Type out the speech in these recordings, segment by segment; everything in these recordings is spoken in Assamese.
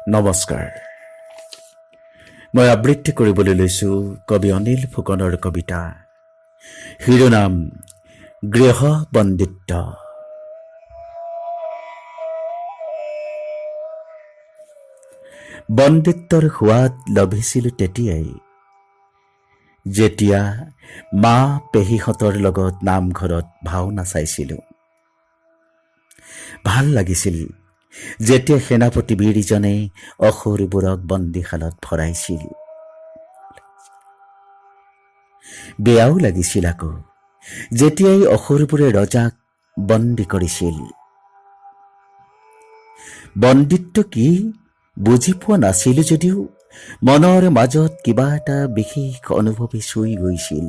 নমস্কাৰ। মই আবৃত্তি কৰিবলৈ লৈছোঁ কবি অনিল ফুকনৰ কবিতা শিৰোনাম গৃহ বন্দিত্ব। বন্দিত্বৰ সোৱাদ লভিছিলোঁ তেতিয়াই, যেতিয়া মা পেহীহঁতৰ লগত নামঘৰত ভাওনা চাইছিলোঁ। ভাল লাগিছিল যেতিয়া সেনাপতি বীৰজনে অসুৰবোৰক বন্দীশালত ভৰাইছিল। বেয়াও লাগিছিল আকৌ যেতিয়াই অসুৰবোৰে ৰজাক বন্দী কৰিছিল। বন্দিত্ব কি বুজি পোৱা নাছিলো যদিও মনৰ মাজত কিবা এটা বিশেষ অনুভৱে চুই গৈছিল।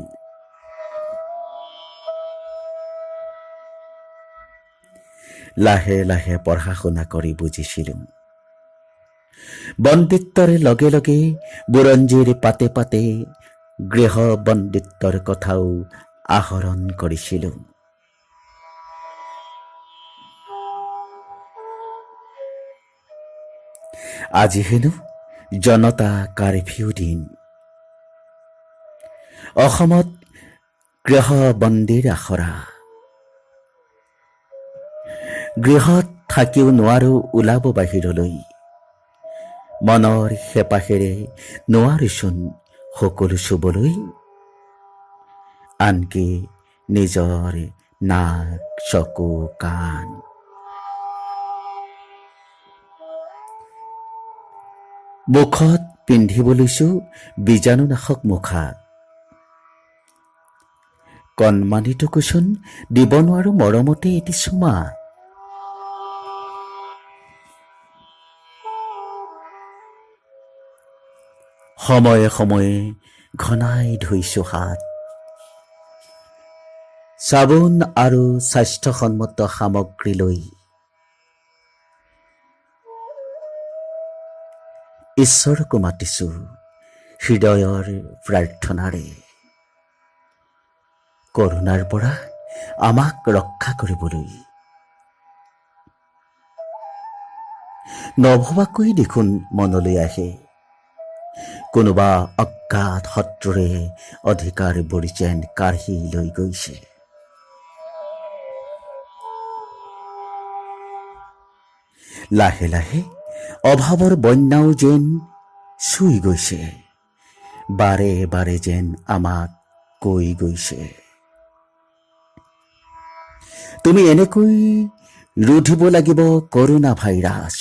লাহে লাহে পঢ়া শুনা কৰি বুজিছিলোঁ, বন্দিত্বৰ লগে লগে বুৰঞ্জীৰ পাতে পাতে গৃহ বন্দিত্বৰ কথাও আহৰণ কৰিছিলোঁ। আজি হেনো জনতা কাৰফিউ দিন। অসমত গৃহ বন্দীৰ আখৰা। গৃহত থাকিও নোৱাৰো ওলাব বাহিৰলৈ, মনৰ হেপাহেৰে নোৱাৰোচোন সকলো চুবলৈ, আনকি নিজৰ নাক চকু কাণ। মুখত পিন্ধিব লৈছো বীজাণুনাশক মুখা, কণমানিটোকোচোন দিব নোৱাৰো মৰমতে এটি চুমা। সময়ে সময়ে ঘনাই ধুইছো হাত, চাবোন আৰু স্বাস্থ্যসন্মত সামগ্ৰী লৈ। ঈশ্বৰকো মাতিছো হৃদয়ৰ প্ৰাৰ্থনাৰে, কৰোনাৰ পৰা আমাক ৰক্ষা কৰিবলৈ। নভবাকৈ দেখোন মনলৈ আহে কোনোবা অজ্ঞাত শত্ৰুৰে অধিকাৰবোৰ যেন কাঢ়ি লৈ গৈছে। লাহে লাহে অভাৱৰ বন্যাও যেন চুই গৈছে, বাৰে বাৰে যেন আমাক কৈ গৈছে, তুমি এনেকৈ ৰুধিব লাগিব কৰোনা ভাইৰাছ।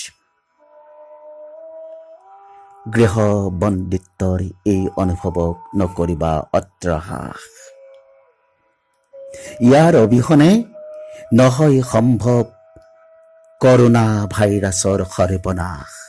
গৃহ বন্দিত্বৰ এই অনুভৱক নকৰিবা অত্যাহাস। ইয়াৰ অবিহনে নহয় সম্ভৱ কৰোনা ভাইৰাছৰ সৰ্বনাশ।